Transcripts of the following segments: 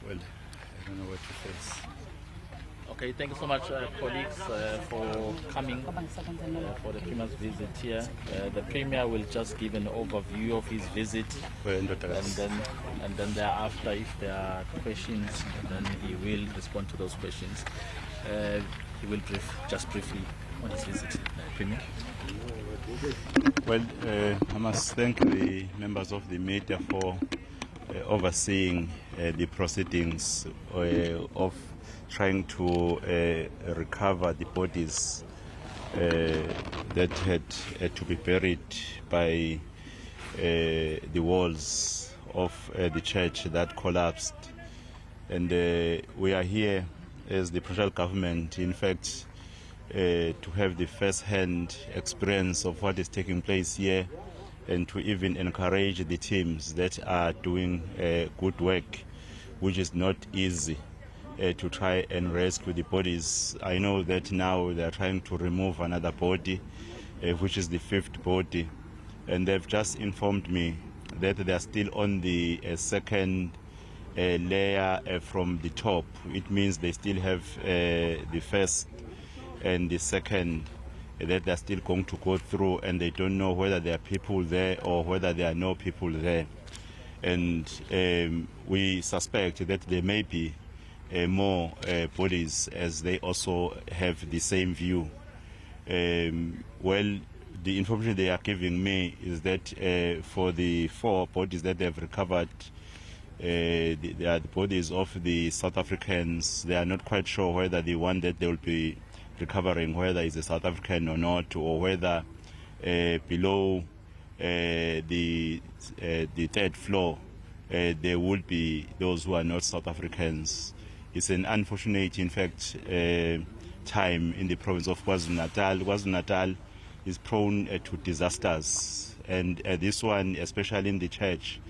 Well, I don't know what to face. Okay, thank you so much, colleagues, for coming for the Premier's visit here. The Premier will just give an overview of his visit, and then thereafter, if there are questions, then he will respond to those questions. He will just briefly on his visit. Premier. Well, I must thank the members of the media for overseeing the proceedings of trying to recover the bodies that had to be buried by the walls of the church that collapsed. And we are here as the provincial government, in fact, to have the first-hand experience of what is taking place here, and to even encourage the teams that are doing good work, which is not easy, to try and rescue the bodies. I know that now they are trying to remove another body, which is the fifth body, and they've just informed me that they are still on the second layer from the top. It means they still have the first and the second that they're still going to go through, and they don't know whether there are people there or whether there are no people there. And we suspect that there may be more bodies, as they also have the same view. Well, the information they are giving me is that for the 4 bodies that they have recovered, they are the bodies of the South Africans. They are not quite sure whether the one that they will be recovering, whether it's a South African or not, or whether below the 3rd floor there would be those who are not South Africans. It's an unfortunate, in fact, time in the province of KwaZulu Natal. KwaZulu Natal is prone to disasters, and this one, especially in the church,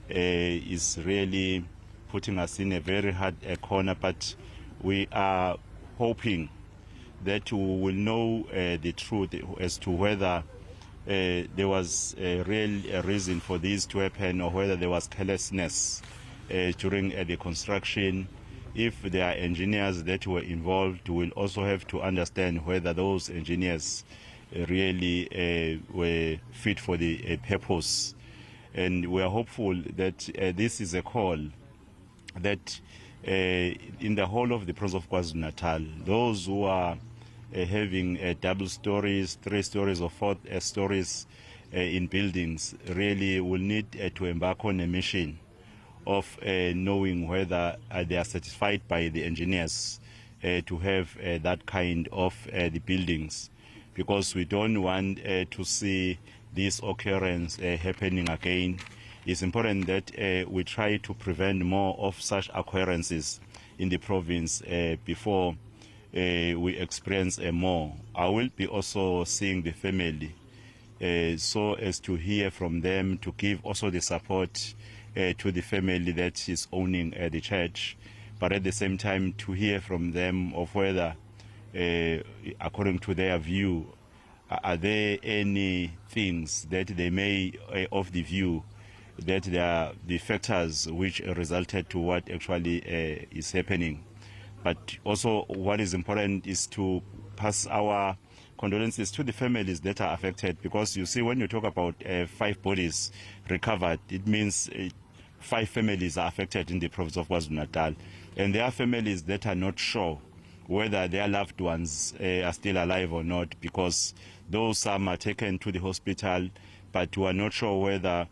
is really putting us in a very hard corner. But we are hoping that we will know the truth as to whether there was a real reason for this to happen, or whether there was carelessness during the construction. If there are engineers that were involved, we'll also have to understand whether those engineers really were fit for the purpose. And we are hopeful that this is a call that in the whole of the province of KwaZulu Natal, those who are having double stories, 3 stories or 4 stories in buildings really will need to embark on a mission of knowing whether they are satisfied by the engineers to have that kind of the buildings, because we don't want to see this occurrence happening again. It's important that we try to prevent more of such occurrences in the province before we experience more. I will be also seeing the family so as to hear from them, to give also the support to the family that is owning the church, but at the same time to hear from them of whether, according to their view, are there any things that they may, of the view, that there are the factors which resulted to what actually is happening. But also what is important is to pass our condolences to the families that are affected, because you see, when you talk about 5 bodies recovered, it means 5 families are affected in the province of KwaZulu Natal, and there are families that are not sure whether their loved ones are still alive or not, because those some are taken to the hospital, but we are not sure whether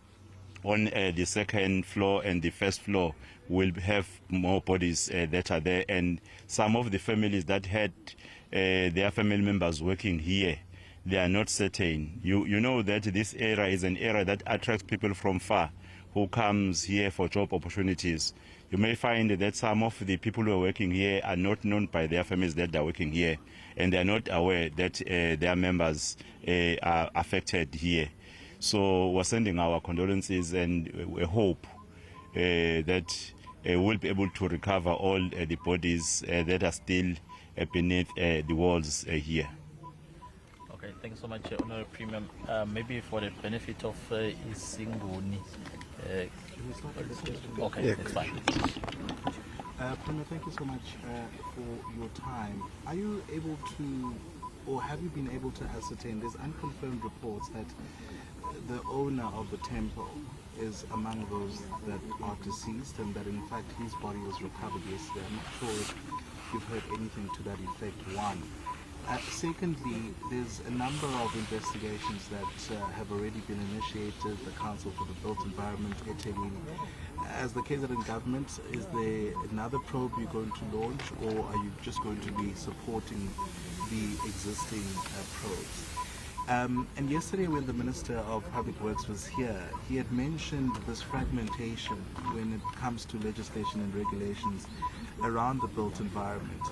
on the 2nd floor and the 1st floor will have more bodies that are there. And some of the families that had their family members working here, they are not certain. You know that this area is an area that attracts people from far who comes here for job opportunities. You may find that some of the people who are working here are not known by their families that are working here, and they are not aware that their members are affected here. So we're sending our condolences, and we hope that we'll be able to recover all the bodies that are still beneath the walls here. Okay, thanks so much, Honorable Premier. Maybe for the benefit of Isinguni. Okay, yeah, that's fine. Premier, thank you so much for your time. Are you able to, or have you been able to ascertain, there's unconfirmed reports that the owner of the temple is among those that are deceased and that in fact his body was recovered yesterday. I'm not sure if you've heard anything to that effect, one. Secondly, there's a number of investigations that have already been initiated, the Council for the Built Environment, eThekwini. As the KZN government, is there another probe you're going to launch, or are you just going to be supporting the existing probes? And yesterday when the Minister of Public Works was here, he had mentioned this fragmentation when it comes to legislation and regulations around the built environment.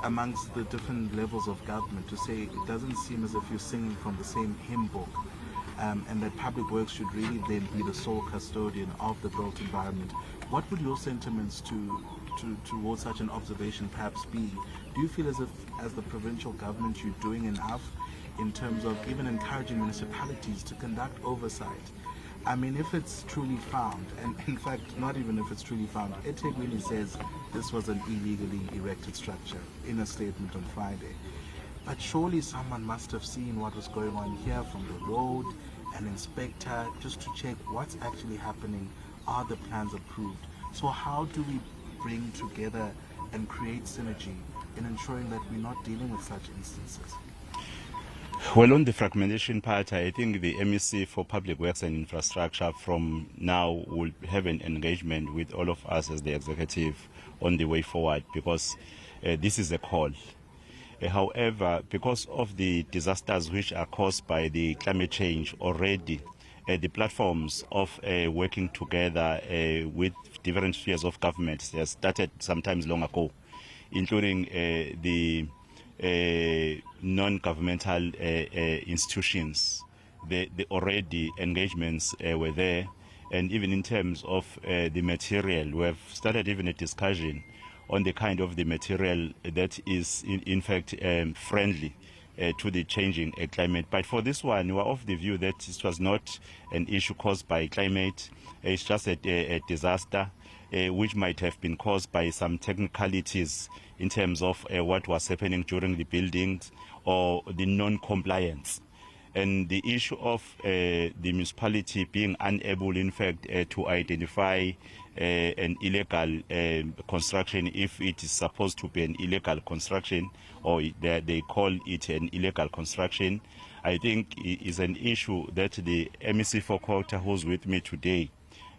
Amongst the different levels of government, to say it doesn't seem as if you're singing from the same hymn book, and that public works should really then be the sole custodian of the built environment. What would your sentiments towards such an observation perhaps be? Do you feel as if, as the provincial government, you're doing enough in terms of even encouraging municipalities to conduct oversight? I mean, if it's truly found, and in fact, not even if it's truly found, eThekwini says this was an illegally erected structure in a statement on Friday. But surely someone must have seen what was going on here from the road, an inspector, just to check what's actually happening. Are the plans approved? So how do we bring together and create synergy in ensuring that we're not dealing with such instances? Well, on the fragmentation part, I think the MEC for Public Works and Infrastructure from now will have an engagement with all of us as the executive on the way forward, because this is a call. However, because of the disasters which are caused by the climate change already, the platforms of working together with different spheres of government has started sometimes long ago, including the non-governmental institutions. The already engagements were there, and even in terms of the material, we have started even a discussion on the kind of the material that is in fact friendly to the changing climate. But for this one, we are of the view that this was not an issue caused by climate. It's just a disaster which might have been caused by some technicalities in terms of what was happening during the buildings or the non-compliance. And the issue of the municipality being unable, in fact, to identify an illegal construction, if it is supposed to be an illegal construction, or they call it an illegal construction, I think is an issue that the MEC for Quota, who's with me today,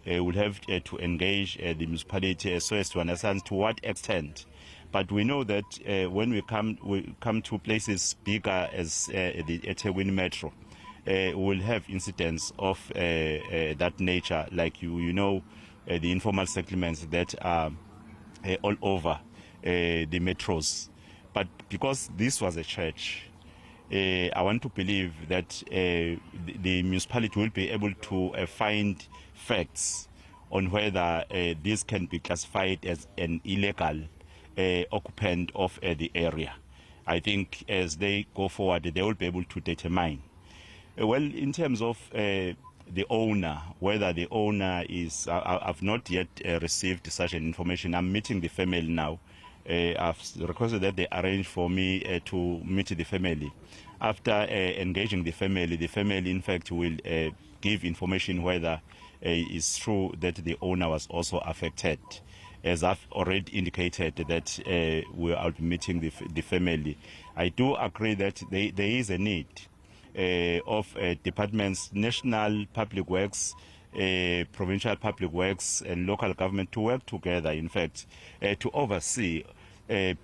will have to engage the municipality so as to understand to what extent. But we know that when we come to places bigger as the eThekwini Metro, we'll have incidents of that nature, like you know, the informal settlements that are all over the metros. But because this was a church, I want to believe that the municipality will be able to find facts on whether this can be classified as an illegal occupant of the area. I think as they go forward, they will be able to determine. Well, in terms of the owner, whether the owner is, I've not yet received such an information. I'm meeting the family now. I've requested that they arrange for me to meet the family. After engaging the family in fact will give information whether it's true that the owner was also affected. As I've already indicated that I'll be meeting the family. I do agree that there is a need of departments, national public works, provincial public works and local government to work together, in fact, to oversee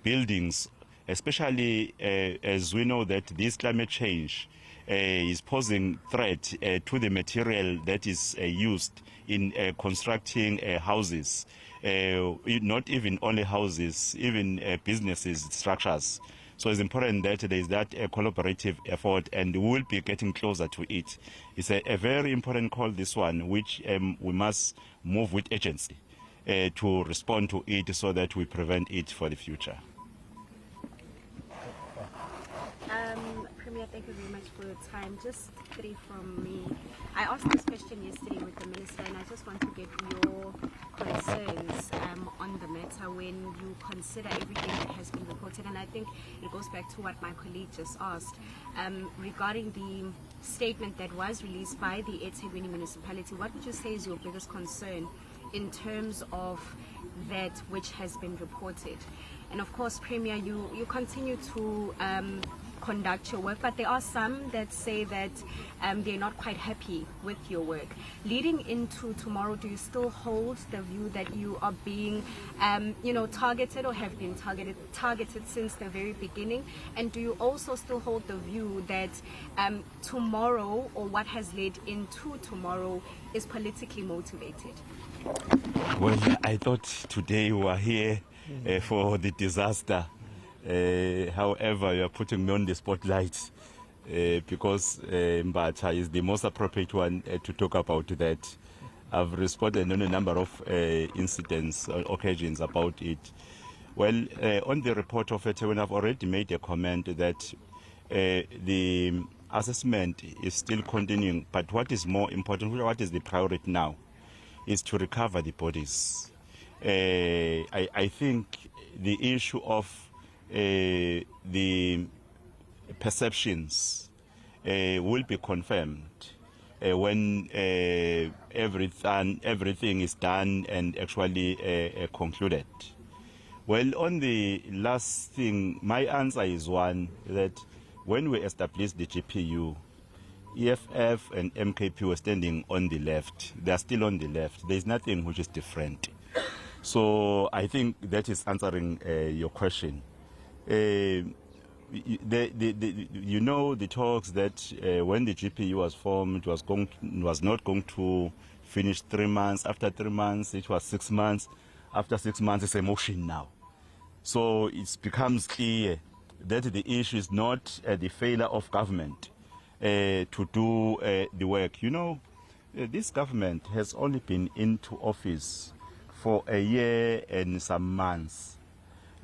buildings, especially as we know that this climate change is posing threat to the material that is used in constructing houses, not even only houses, even businesses, structures. So it's important that there is that collaborative effort, and we will be getting closer to it. It's a very important call, this one, which we must move with urgency to respond to it so that we prevent it for the future. Premier, Thank you very much for your time. Just three from me. I asked this question yesterday with the Minister, and I just want to get your concerns on the matter when you consider everything that has been reported. And I think it goes back to what my colleague just asked regarding the statement that was released by the eThekwini municipality. What would you say is your biggest concern in terms of that which has been reported? And of course, Premier, you continue to conduct your work, but there are some that say that they're not quite happy with your work. Leading into tomorrow, do you still hold the view that you are being targeted or have been targeted since the very beginning? And do you also still hold the view that tomorrow, or what has led into tomorrow, is politically motivated? Well, I thought today we were here for the disaster. However, you are putting me on the spotlight because Mbatha is the most appropriate one to talk about that. I've responded on a number of incidents, occasions about it. Well, on the report of eThekwini, I've already made a comment that the assessment is still continuing, but what is more important, what is the priority now, is to recover the bodies. I think the issue of the perceptions will be confirmed when everything is done and actually concluded. Well, on the last thing, my answer is one, that when we established the GPU, EFF and MKP were standing on the left. They are still on the left. There is nothing which is different. So I think that is answering your question. The talks that when the GPU was formed, was not going to finish 3 months. After 3 months, it was 6 months. After 6 months, it's a motion now. So it becomes clear that the issue is not the failure of government to do the work. This government has only been into office for a year and some months.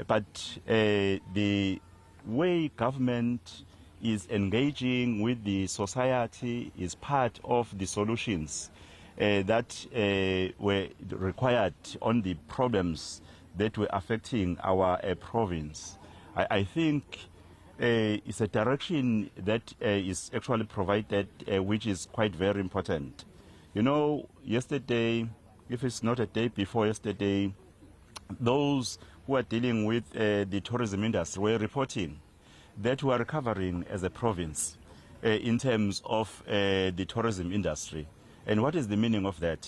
But the way government is engaging with the society is part of the solutions that were required on the problems that were affecting our province. I think it's a direction that is actually provided, which is quite very important. Yesterday, if it's not a day before yesterday, those who are dealing with the tourism industry were reporting that we are recovering as a province in terms of the tourism industry. And what is the meaning of that?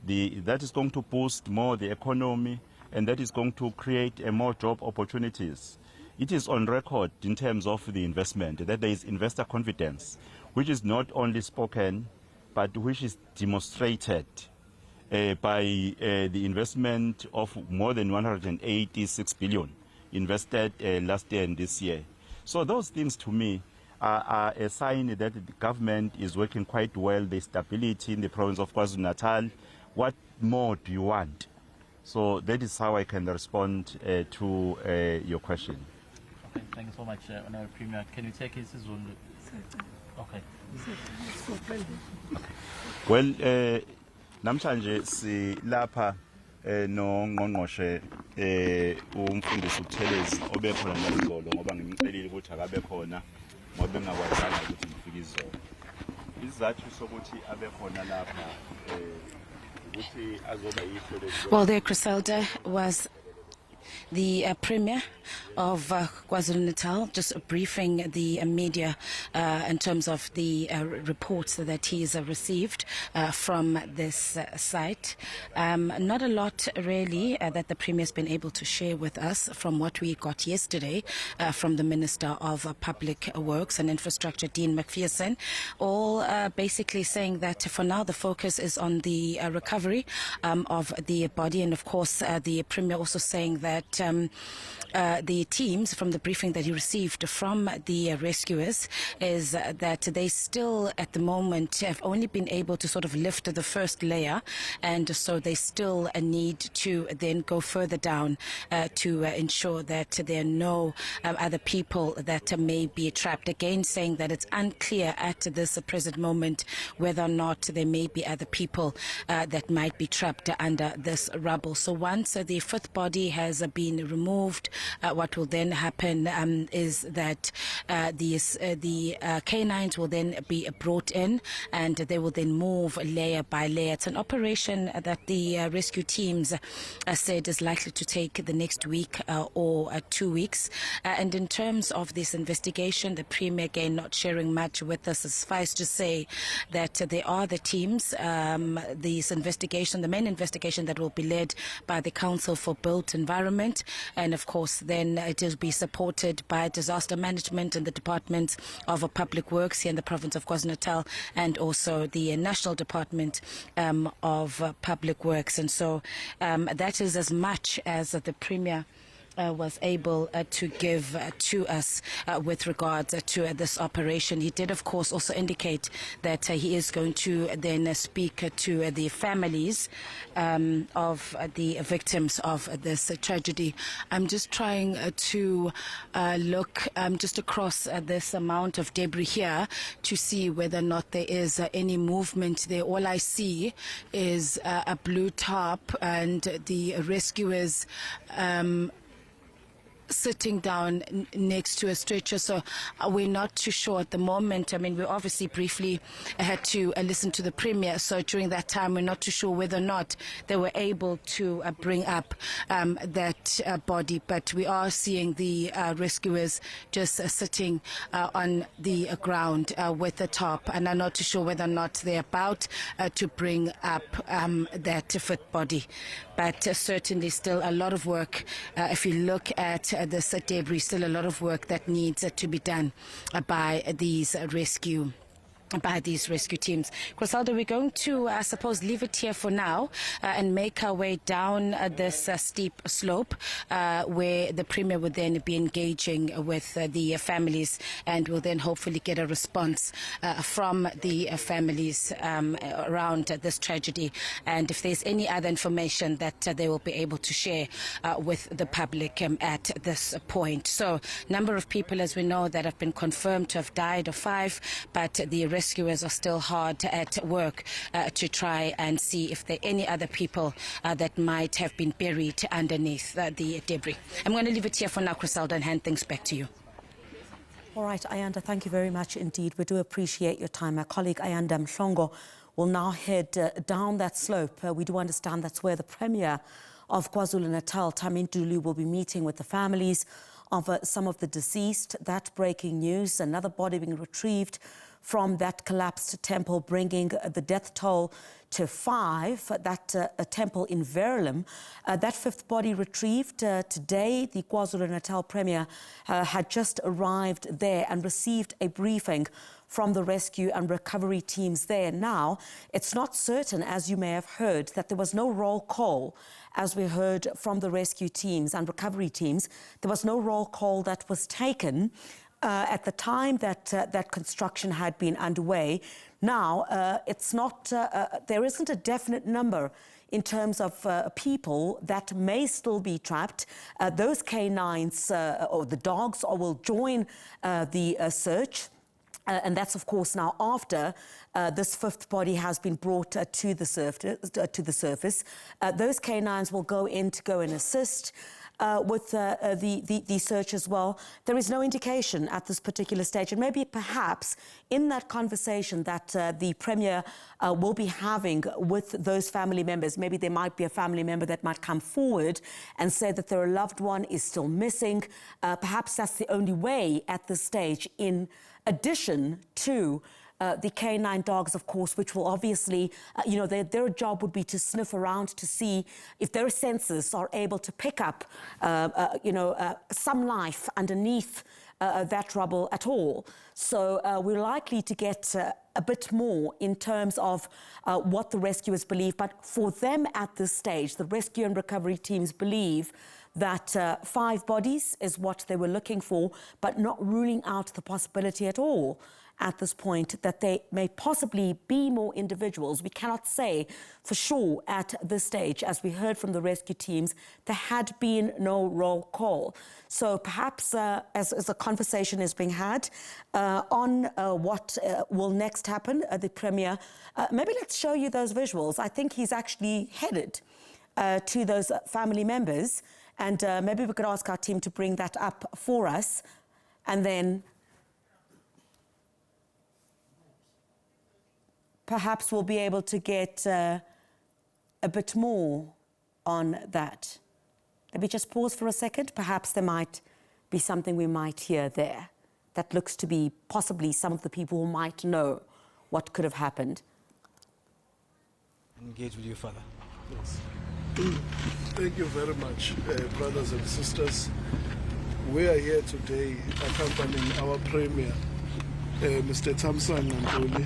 That is going to boost more the economy, and that is going to create more job opportunities. It is on record in terms of the investment that there is investor confidence, which is not only spoken, but which is demonstrated by the investment of more than 186 billion invested last year and this year. So those things to me are a sign that the government is working quite well. There's stability in the province of KwaZulu Natal. What more do you want? So that is how I can respond to your question. Okay, thank you so much, Honorable Premier. Can you take his Zulu? Okay. Well, namhlanje silapha noNgqongqoshe umfundisi uThelezi obekhona nezolo ngoba ngimcelile ukuthi akabe khona ngoba engakwazanga ukuthi ngifike izolo. Isizathu sokuthi abe khona lapha ukuthi azoba yihlelo. Well, there, Griselda, was the Premier of KwaZulu Natal, just briefing the media in terms of the reports that he's received from this site. Not a lot really that the Premier has been able to share with us from what we got yesterday from the Minister of Public Works and Infrastructure, Dean McPherson, all basically saying that for now the focus is on the recovery of the body, and of course the Premier also saying that that the teams, from the briefing that he received from the rescuers, is that they still at the moment have only been able to sort of lift the first layer, and so they still need to then go further down to ensure that there are no other people that may be trapped. Again, saying that it's unclear at this present moment whether or not there may be other people that might be trapped under this rubble. So once the fifth body has been removed, what will then happen is that the canines will then be brought in, and they will then move layer by layer. It's an operation that the rescue teams said is likely to take the next week or 2 weeks. And in terms of this investigation, the Premier again not sharing much with us. Suffice to say that there are the teams, this investigation, the main investigation that will be led by the Council for Built Environment, and of course then it will be supported by disaster management and the Department of Public Works here in the province of KwaZulu Natal, and also the National Department of Public Works. And so that is as much as the Premier was able to give to us with regards to this operation. He did, of course, also indicate that he is going to then speak to the families of the victims of this tragedy. I'm just trying to look just across this amount of debris here to see whether or not there is any movement there. All I see is a blue tarp and the rescuers sitting down next to a stretcher, so we're not too sure at the moment. I mean, we obviously briefly had to listen to the Premier, so during that time we're not too sure whether or not they were able to bring up that body, but we are seeing the rescuers just sitting on the ground with the top, and I'm not too sure whether or not they're about to bring up that fifth body. But certainly still a lot of work. If you look at this debris, still a lot of work that needs to be done by these rescue teams. Griselda, we're going to, I suppose, leave it here for now and make our way down this steep slope where the Premier would then be engaging with the families, and will then hopefully get a response from the families around this tragedy. And if there's any other information that they will be able to share with the public at this point. So, number of people, as we know, that have been confirmed to have died of 5, but the rescuers are still hard at work to try and see if there are any other people that might have been buried underneath the debris. I'm going to leave it here for now, Griselda, and hand things back to you. All right, Ayanda, thank you very much indeed. We do appreciate your time. My colleague Ayanda Mhlongo will now head down that slope. We do understand that's where the Premier of KwaZulu Natal, Thami Ntuli, will be meeting with the families of some of the deceased. That breaking news, another body being retrieved from that collapsed temple, bringing the death toll to 5, that temple in Verulam. That fifth body retrieved today. The KwaZulu Natal Premier had just arrived there and received a briefing from the rescue and recovery teams there. Now, it's not certain, as you may have heard, that there was no roll call, as we heard from the rescue teams and recovery teams. There was no roll call that was taken at the time that that construction had been underway. Now, it's not, there isn't a definite number in terms of people that may still be trapped. Those canines or the dogs will join the search. And that's, of course, now after this fifth body has been brought to the surface. Those canines will go in to go and assist with the search as well. There is no indication at this particular stage, and maybe perhaps in that conversation that the Premier will be having with those family members, maybe there might be a family member that might come forward and say that their loved one is still missing. Perhaps that's the only way at this stage, in addition to the canine dogs, of course, which will obviously, their job would be to sniff around to see if their senses are able to pick up, some life underneath that rubble at all. So we're likely to get a bit more in terms of what the rescuers believe. But for them at this stage, the rescue and recovery teams believe that 5 bodies is what they were looking for, but not ruling out the possibility at all at this point that there may possibly be more individuals. We cannot say for sure at this stage. As we heard from the rescue teams, there had been no roll call. So perhaps as a conversation is being had on what will next happen, the Premier, maybe let's show you those visuals. I think he's actually headed to those family members, and maybe we could ask our team to bring that up for us, and then perhaps we'll be able to get a bit more on that. Let me just pause for a second. Perhaps there might be something we might hear there that looks to be possibly some of the people who might know what could have happened. Engage with you, Father. Yes. Thank you very much, brothers and sisters. We are here today accompanying our Premier, Mr. KZN Ntuli,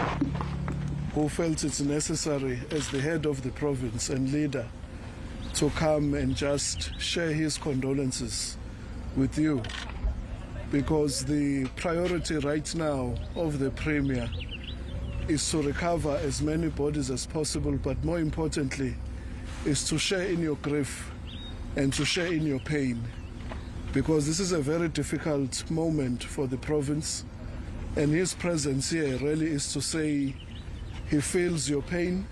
who felt it's necessary as the head of the province and leader to come and just share his condolences with you, because the priority right now of the Premier is to recover as many bodies as possible, but more importantly is to share in your grief and to share in your pain, because this is a very difficult moment for the province, and his presence here really is to say he feels your pain,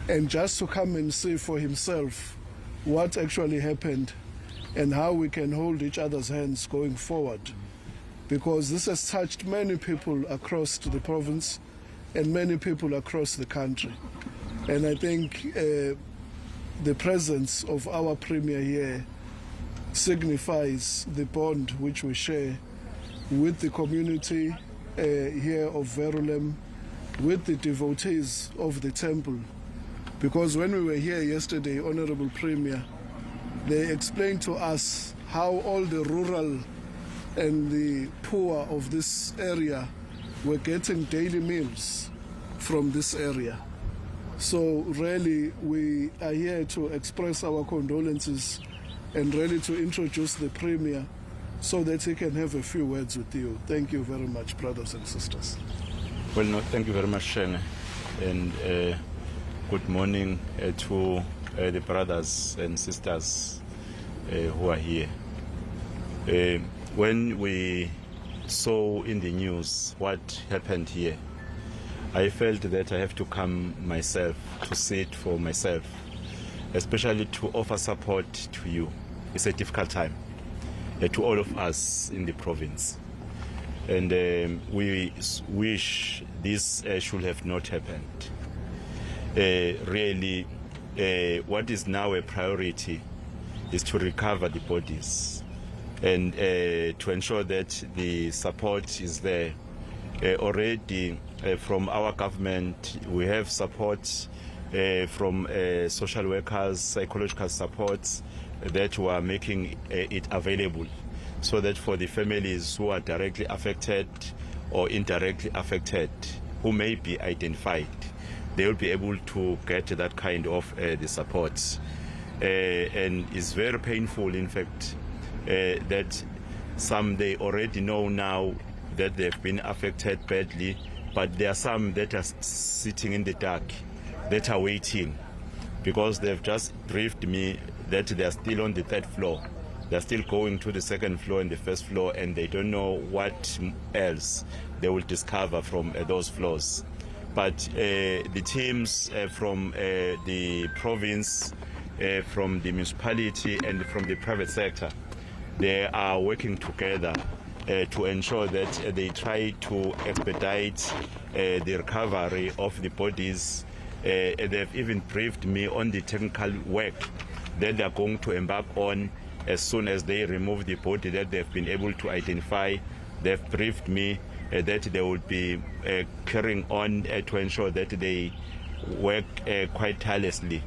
and just to come and see for himself what actually happened and how we can hold each other's hands going forward, because this has touched many people across the province and many people across the country. And I think the presence of our Premier here signifies the bond which we share with the community here of Verulam, with the devotees of the temple. Because when we were here yesterday, Honorable Premier, they explained to us how all the rural and the poor of this area were getting daily meals from this area. So really we are here to express our condolences and really to introduce the Premier so that he can have a few words with you. Thank you very much, brothers and sisters. Well, no, thank you very much, Shane, and good morning to the brothers and sisters who are here. When we saw in the news what happened here, I felt that I have to come myself to see it for myself, especially to offer support to you. It's a difficult time to all of us in the province. And we wish this should have not happened. Really, what is now a priority is to recover the bodies and to ensure that the support is there. Already from our government, we have support from social workers, psychological supports that were making it available, so that for the families who are directly affected or indirectly affected, who may be identified, they will be able to get that kind of the support. And it's very painful, in fact, that some they already know now that they've been affected badly, but there are some that are sitting in the dark, that are waiting, because they've just briefed me that they're still on the 3rd floor. They're still going to the 2nd floor and the 1st floor, and they don't know what else they will discover from those floors. But the teams from the province, from the municipality and from the private sector, they are working together to ensure that they try to expedite the recovery of the bodies. They've even briefed me on the technical work that they're going to embark on as soon as they remove the body that they've been able to identify. They've briefed me that they will be carrying on to ensure that they work quite tirelessly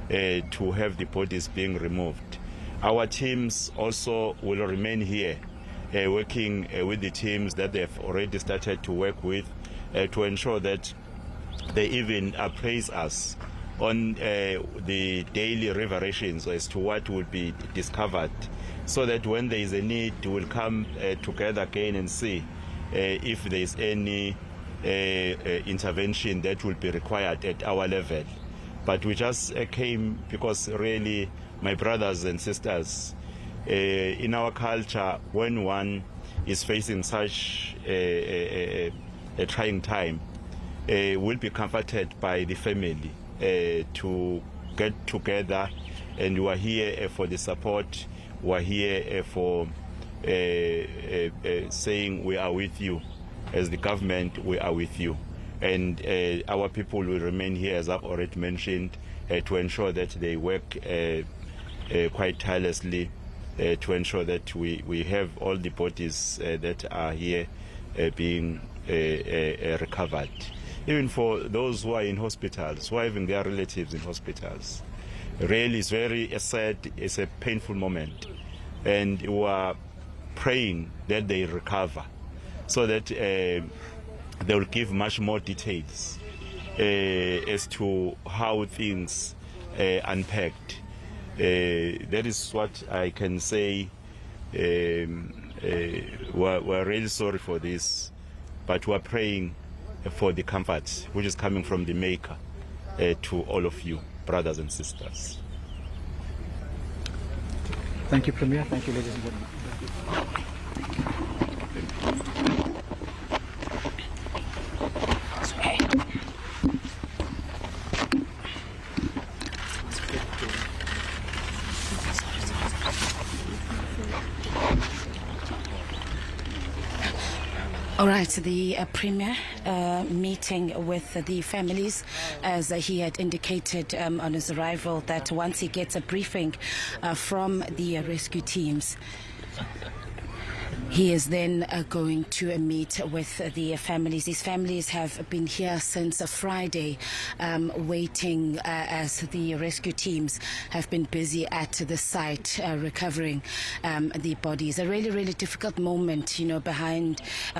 to have the bodies being removed. Our teams also will remain here working with the teams that they've already started to work with to ensure that they even appraise us on the daily revelations as to what will be discovered, so that when there is a need, we'll come together again and see if there is any intervention that will be required at our level. But we just came because really, my brothers and sisters, in our culture, when one is facing such a trying time, will be comforted by the family to get together, and we are here for the support. We are here for saying we are with you. As the government, we are with you, and our people will remain here, as I've already mentioned, to ensure that they work quite tirelessly to ensure that we have all the bodies that are here being recovered. Even for those who are in hospitals, who are having their relatives in hospitals. Really, it's very sad, it's a painful moment. And we are praying that they recover, so that they will give much more details as to how things unpacked. That is what I can say. We're really sorry for this, but we're praying for the comfort which is coming from the Maker to all of you, brothers and sisters. Thank you, Premier. Thank you, ladies and gentlemen. All right, the Premier meeting with the families, as he had indicated on his arrival, that once he gets a briefing from the rescue teams, he is then going to meet with the families. These families have been here since Friday, waiting as the rescue teams have been busy at the site recovering the bodies. A really, really difficult moment, you know,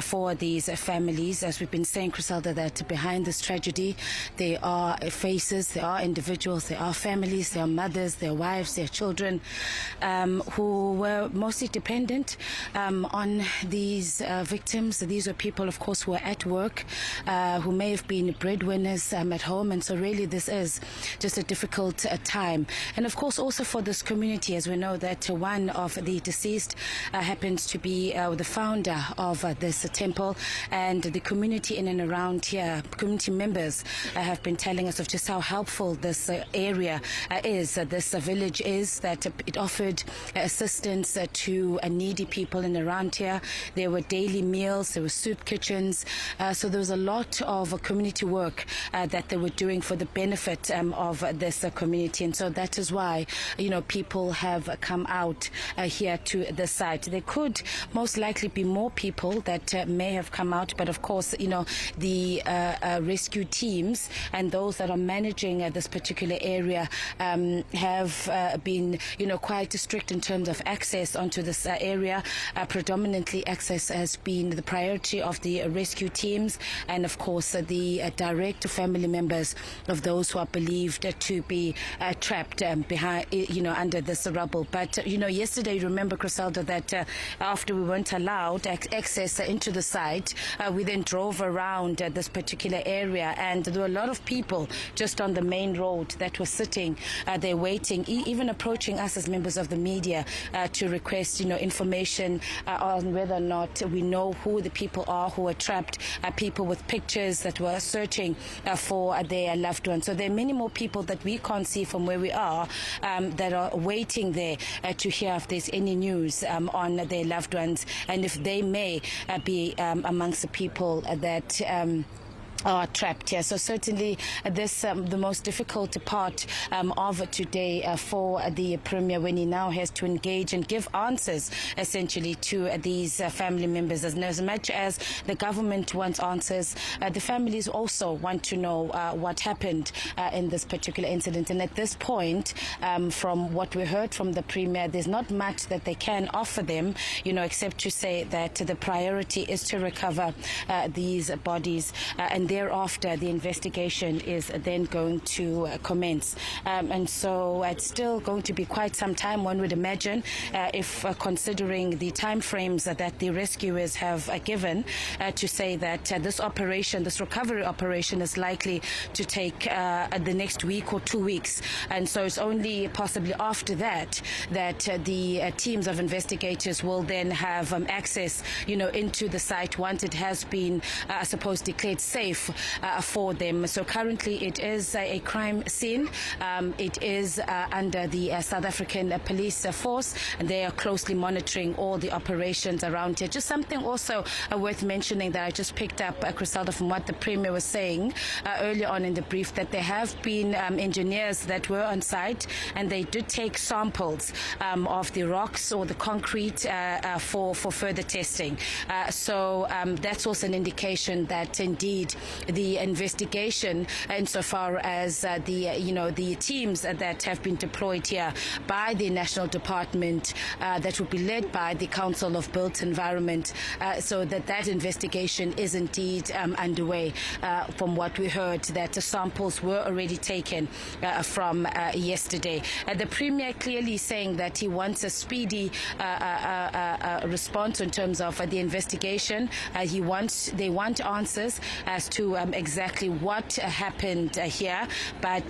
for these families. As we've been saying, Criselda, that behind this tragedy, there are faces, there are individuals, there are families, there are mothers, there are wives, there are children who were mostly dependent on these victims. These were people, of course, who were at work, who may have been breadwinners at home, and so really this is just a difficult time. And of course also for this community, as we know that one of the deceased happens to be the founder of this temple, and the community in and around here, community members have been telling us of just how helpful this area is, this village is, that it offered assistance to needy people in and around here. There were daily meals, there were soup kitchens, so there was a lot of community work that they were doing for the benefit of this community, and so that is why, you know, people have come out here to the site. There could most likely be more people that may have come out, but of course, you know, the rescue teams and those that are managing this particular area have been, you know, quite strict in terms of access onto this area. Predominantly access has been the priority of the rescue teams, and of course the direct family members of those who are believed to be trapped behind, you know, under this rubble. But you know, yesterday, remember, Criselda, that after we weren't allowed access into the site, we then drove around this particular area, and there were a lot of people just on the main road that were sitting there waiting, even approaching us as members of the media to request, you know, information on whether or not we know who the people are who are trapped, people with pictures that were searching for their loved ones. So there are many more people that we can't see from where we are that are waiting there to hear if there's any news on their loved ones, and if they may be amongst the people that are trapped here. So certainly this the most difficult part of today for the Premier, when he now has to engage and give answers essentially to these family members. As much as the government wants answers, the families also want to know what happened in this particular incident. And at this point, from what we heard from the Premier, there's not much that they can offer them, except to say that the priority is to recover these bodies, and thereafter the investigation is then going to commence. And so it's still going to be quite some time, one would imagine, if considering the time frames that the rescuers have given, to say that this recovery operation is likely to take the next week or 2 weeks. And so it's only possibly after that the teams of investigators will then have access, into the site once it has been, I suppose, declared safe for them. So currently it is a crime scene. It is under the South African police force, and they are closely monitoring all the operations around here. Just something also worth mentioning that I just picked up, Criselda, from what the Premier was saying earlier on in the brief, that there have been engineers that were on site, and they did take samples of the rocks or the concrete for further testing. So that's also an indication that indeed the investigation, insofar as the teams that have been deployed here by the National Department, that will be led by the Council of Built Environment, so that investigation is indeed underway. From what we heard, that the samples were already taken from yesterday. The Premier clearly saying that he wants a speedy response in terms of the investigation. They want answers as to exactly what happened here, but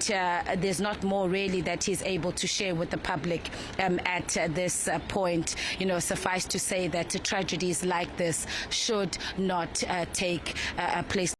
there's not more really that he's able to share with the public at this point. Suffice to say that tragedies like this should not take place.